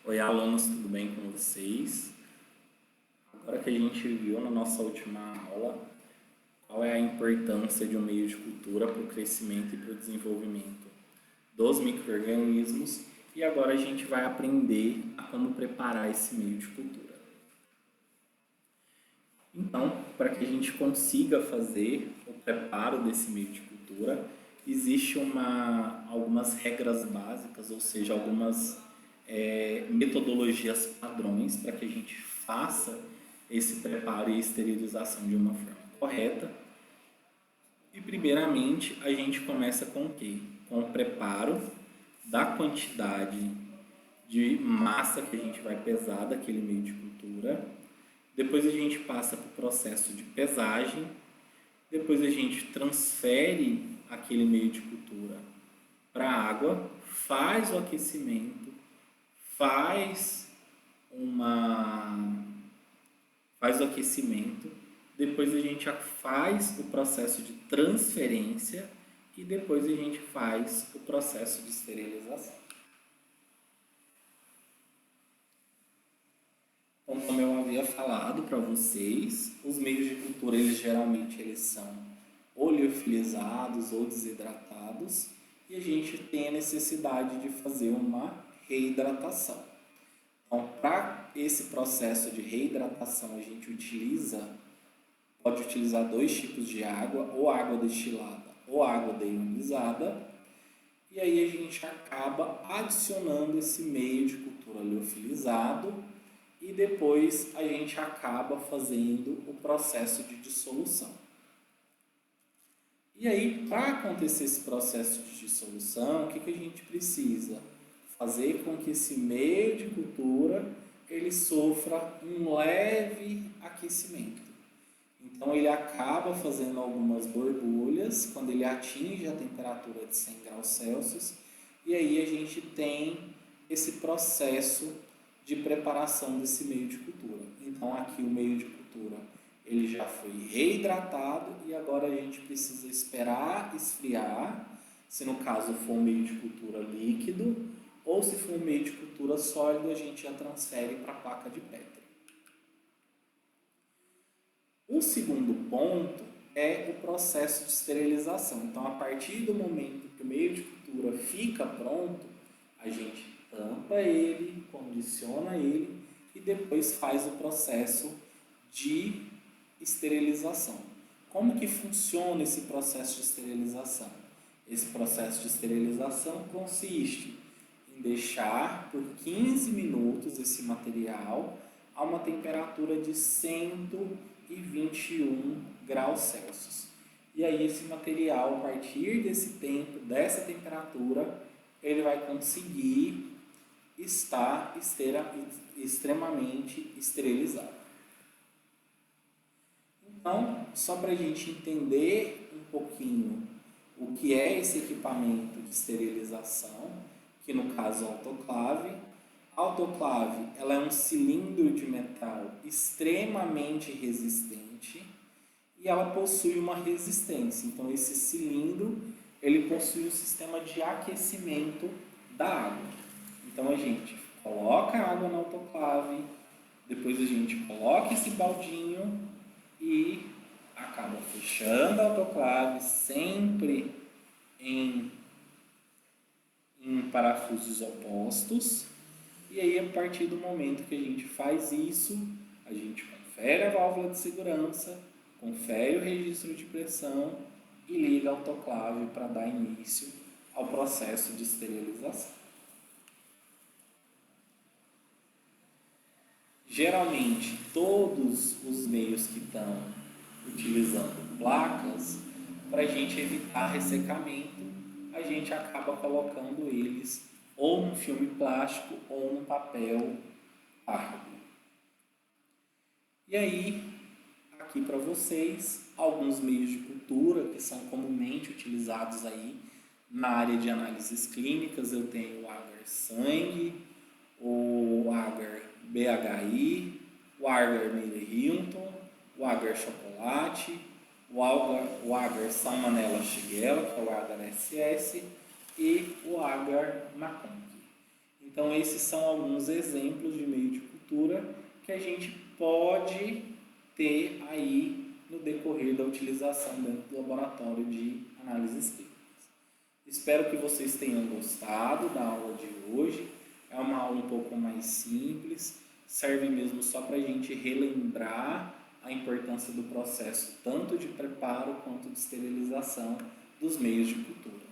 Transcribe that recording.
Oi, alunos, tudo bem com vocês? Agora que a gente viu na nossa última aula qual é a importância de um meio de cultura para o crescimento e para o desenvolvimento dos micro-organismos, e agora a gente vai aprender a como preparar esse meio de cultura. Então, para que a gente consiga fazer o preparo desse meio de cultura, existe algumas regras básicas, ou seja, algumas metodologias padrões para que a gente faça esse preparo e esterilização de uma forma correta. E primeiramente a gente começa com o quê? Com o preparo da quantidade de massa que a gente vai pesar daquele meio de cultura. Depois a gente passa para o processo de pesagem. Depois a gente transfere aquele meio de cultura para a água, faz o aquecimento, faz uma faz o aquecimento, depois a gente faz o processo de transferência e depois a gente faz o processo de esterilização. Então, como eu havia falado para vocês, os meios de cultura geralmente são oleofilizados ou desidratados e a gente tem a necessidade de fazer uma reidratação. Então, para esse processo de reidratação, a gente pode utilizar dois tipos de água, ou água destilada ou água deionizada, e aí a gente acaba adicionando esse meio de cultura liofilizado e depois a gente acaba fazendo o processo de dissolução. E aí, para acontecer esse processo de dissolução, o que a gente precisa? Fazer com que esse meio de cultura ele sofra um leve aquecimento. Então ele acaba fazendo algumas borbulhas quando ele atinge a temperatura de 100 graus Celsius, e aí a gente tem esse processo de preparação desse meio de cultura. Então aqui o meio de cultura ele já foi reidratado e agora a gente precisa esperar esfriar, se no caso for um meio de cultura líquido, ou se for um meio de cultura sólido, a gente já transfere para a placa de Petri. O segundo ponto é o processo de esterilização. Então, a partir do momento que o meio de cultura fica pronto, a gente tampa ele, condiciona ele e depois faz o processo de esterilização. Como que funciona esse processo de esterilização? Esse processo de esterilização consiste em deixar por 15 minutos esse material a uma temperatura de 121 graus Celsius. E aí esse material, a partir desse tempo, dessa temperatura, ele vai conseguir estar extremamente esterilizado. Então, só para a gente entender um pouquinho o que é esse equipamento de esterilização, que no caso é a autoclave. A autoclave ela é um cilindro de metal extremamente resistente e ela possui uma resistência. Então esse cilindro ele possui um sistema de aquecimento da água. Então a gente coloca a água na autoclave, depois a gente coloca esse baldinho e acaba fechando a autoclave sempre em parafusos opostos. E aí, a partir do momento que a gente faz isso, a gente confere a válvula de segurança, confere o registro de pressão e liga a autoclave para dar início ao processo de esterilização. Geralmente, todos os meios que estão utilizando placas, para a gente evitar ressecamento, a gente acaba colocando eles ou no filme plástico ou no papel pardo. E aí, aqui para vocês, alguns meios de cultura que são comumente utilizados aí na área de análises clínicas. Eu tenho o agar sangue, o agar BHI, o agar Miller-Hilton, o agar chocolate, o agar Salmonella Shigella, que é o agar SS, e o agar Macon. Então, esses são alguns exemplos de meio de cultura que a gente pode ter aí no decorrer da utilização dentro do laboratório de análises clínicas. Espero que vocês tenham gostado da aula de hoje. É uma aula um pouco mais simples, serve mesmo só para a gente relembrar a importância do processo tanto de preparo quanto de esterilização dos meios de cultura.